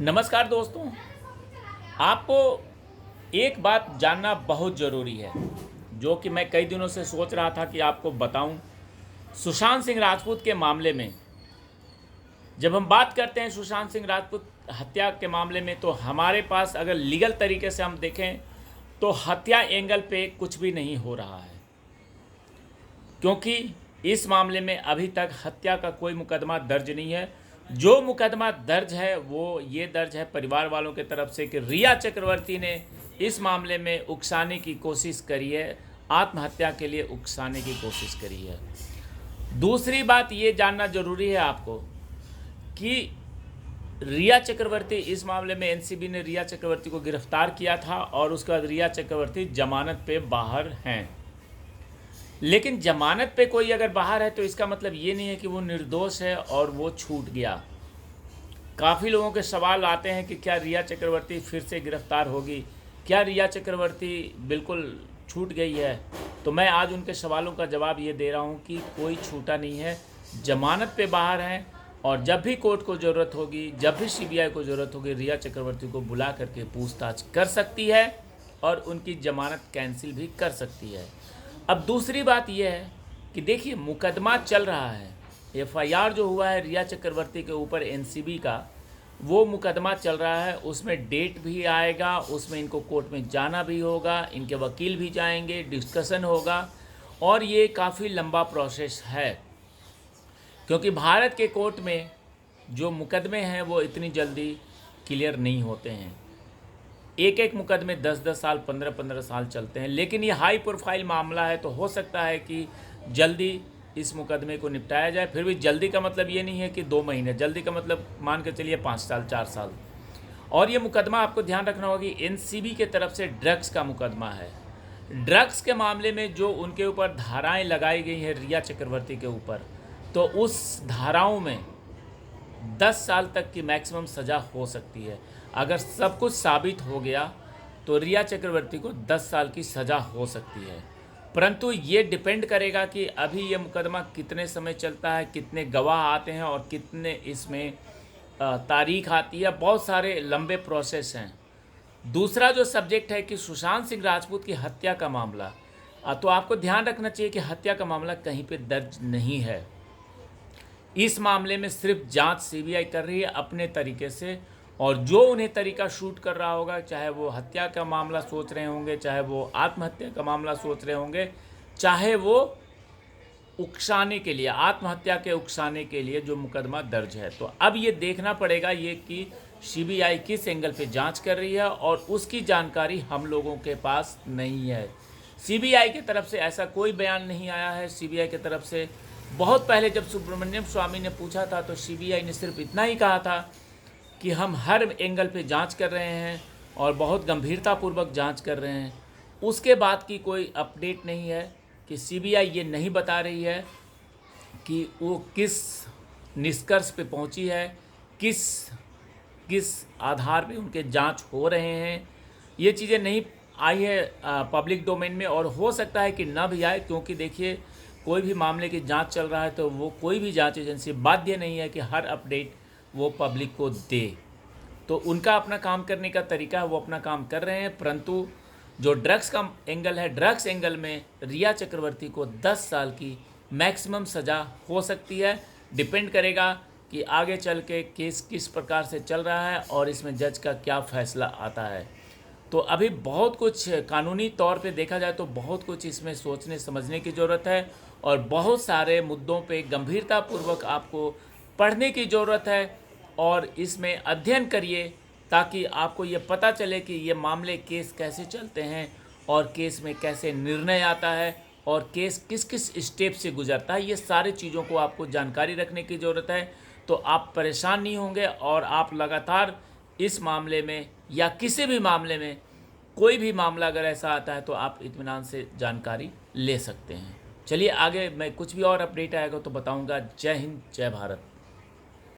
नमस्कार दोस्तों। आपको एक बात जानना बहुत ज़रूरी है, जो कि मैं कई दिनों से सोच रहा था कि आपको बताऊं। सुशांत सिंह राजपूत के मामले में जब हम बात करते हैं सुशांत सिंह राजपूत हत्या के मामले में, तो हमारे पास अगर लीगल तरीके से हम देखें तो हत्या एंगल पे कुछ भी नहीं हो रहा है, क्योंकि इस मामले में अभी तक हत्या का कोई मुकदमा दर्ज नहीं है। जो मुकदमा दर्ज है वो ये दर्ज है परिवार वालों की तरफ से कि रिया चक्रवर्ती ने इस मामले में उकसाने की कोशिश करी है, आत्महत्या के लिए उकसाने की कोशिश करी है। दूसरी बात ये जानना जरूरी है आपको कि रिया चक्रवर्ती, इस मामले में एनसीबी ने रिया चक्रवर्ती को गिरफ्तार किया था और उसके बाद रिया चक्रवर्ती जमानत पे बाहर हैं। लेकिन जमानत पे कोई अगर बाहर है तो इसका मतलब ये नहीं है कि वो निर्दोष है और वो छूट गया। काफ़ी लोगों के सवाल आते हैं कि क्या रिया चक्रवर्ती फिर से गिरफ्तार होगी, क्या रिया चक्रवर्ती बिल्कुल छूट गई है। तो मैं आज उनके सवालों का जवाब ये दे रहा हूँ कि कोई छूटा नहीं है, जमानत पे बाहर हैं और जब भी कोर्ट को ज़रूरत होगी, जब भी सीबीआई को ज़रूरत होगी, रिया चक्रवर्ती को बुला करके पूछताछ कर सकती है और उनकी जमानत कैंसिल भी कर सकती है। अब दूसरी बात यह है कि देखिए, मुकदमा चल रहा है, एफआईआर जो हुआ है रिया चक्रवर्ती के ऊपर एनसीबी का, वो मुकदमा चल रहा है। उसमें डेट भी आएगा, उसमें इनको कोर्ट में जाना भी होगा, इनके वकील भी जाएंगे, डिस्कशन होगा और ये काफ़ी लंबा प्रोसेस है, क्योंकि भारत के कोर्ट में जो मुकदमे हैं वो इतनी जल्दी क्लियर नहीं होते हैं। एक एक मुकदमे 10-10 साल, 15-15 साल चलते हैं। लेकिन ये हाई प्रोफाइल मामला है तो हो सकता है कि जल्दी इस मुकदमे को निपटाया जाए। फिर भी जल्दी का मतलब ये नहीं है कि 2 महीने, जल्दी का मतलब मान के चलिए 5 साल, 4 साल। और ये मुकदमा आपको ध्यान रखना होगा कि एनसीबी के तरफ से ड्रग्स का मुकदमा है। ड्रग्स के मामले में जो उनके ऊपर धाराएँ लगाई गई हैं रिया चक्रवर्ती के ऊपर, तो उस धाराओं में 10 साल तक की मैक्सिमम सज़ा हो सकती है। अगर सब कुछ साबित हो गया तो रिया चक्रवर्ती को 10 साल की सज़ा हो सकती है। परंतु ये डिपेंड करेगा कि अभी ये मुकदमा कितने समय चलता है, कितने गवाह आते हैं और कितने इसमें तारीख आती है। बहुत सारे लंबे प्रोसेस हैं। दूसरा जो सब्जेक्ट है कि सुशांत सिंह राजपूत की हत्या का मामला, तो आपको ध्यान रखना चाहिए कि हत्या का मामला कहीं पे दर्ज नहीं है। इस मामले में सिर्फ जांच सीबीआई कर रही है अपने तरीके से, और जो उन्हें तरीका शूट कर रहा होगा, चाहे वो हत्या का मामला सोच रहे होंगे, चाहे वो आत्महत्या का मामला सोच रहे होंगे, चाहे वो उकसाने के लिए, आत्महत्या के उकसाने के लिए जो मुकदमा दर्ज है। तो अब ये देखना पड़ेगा ये कि सीबीआई किस एंगल पे जांच कर रही है और उसकी जानकारी हम लोगों के पास नहीं है। सीबीआई की तरफ से ऐसा कोई बयान नहीं आया है। सीबीआई की तरफ से बहुत पहले जब सुब्रमण्यम स्वामी ने पूछा था तो सीबीआई ने सिर्फ इतना ही कहा था कि हम हर एंगल पे जांच कर रहे हैं और बहुत गंभीरतापूर्वक जांच कर रहे हैं। उसके बाद की कोई अपडेट नहीं है कि सीबीआई ये नहीं बता रही है कि वो किस निष्कर्ष पे पहुंची है, किस किस आधार पे उनके जांच हो रहे हैं। ये चीज़ें नहीं आई है पब्लिक डोमेन में, और हो सकता है कि ना भी आए, क्योंकि देखिए, कोई भी मामले की जांच चल रहा है तो वो कोई भी जांच एजेंसी बाध्य नहीं है कि हर अपडेट वो पब्लिक को दे। तो उनका अपना काम करने का तरीका है, वो अपना काम कर रहे हैं। परंतु जो ड्रग्स का एंगल है, ड्रग्स एंगल में रिया चक्रवर्ती को 10 साल की मैक्सिमम सज़ा हो सकती है। डिपेंड करेगा कि आगे चल के केस किस प्रकार से चल रहा है और इसमें जज का क्या फैसला आता है। तो अभी बहुत कुछ कानूनी तौर पे देखा जाए तो बहुत कुछ इसमें सोचने समझने की ज़रूरत है और बहुत सारे मुद्दों पे गंभीरतापूर्वक आपको पढ़ने की ज़रूरत है और इसमें अध्ययन करिए, ताकि आपको ये पता चले कि ये मामले, केस कैसे चलते हैं और केस में कैसे निर्णय आता है और केस किस किस स्टेप से गुजरता है। ये सारी चीज़ों को आपको जानकारी रखने की ज़रूरत है, तो आप परेशान नहीं होंगे और आप लगातार इस मामले में या किसी भी मामले में, कोई भी मामला अगर ऐसा आता है तो आप इत्मीनान से जानकारी ले सकते हैं। चलिए आगे मैं कुछ भी और अपडेट आएगा तो बताऊंगा। जय हिंद, जय भारत।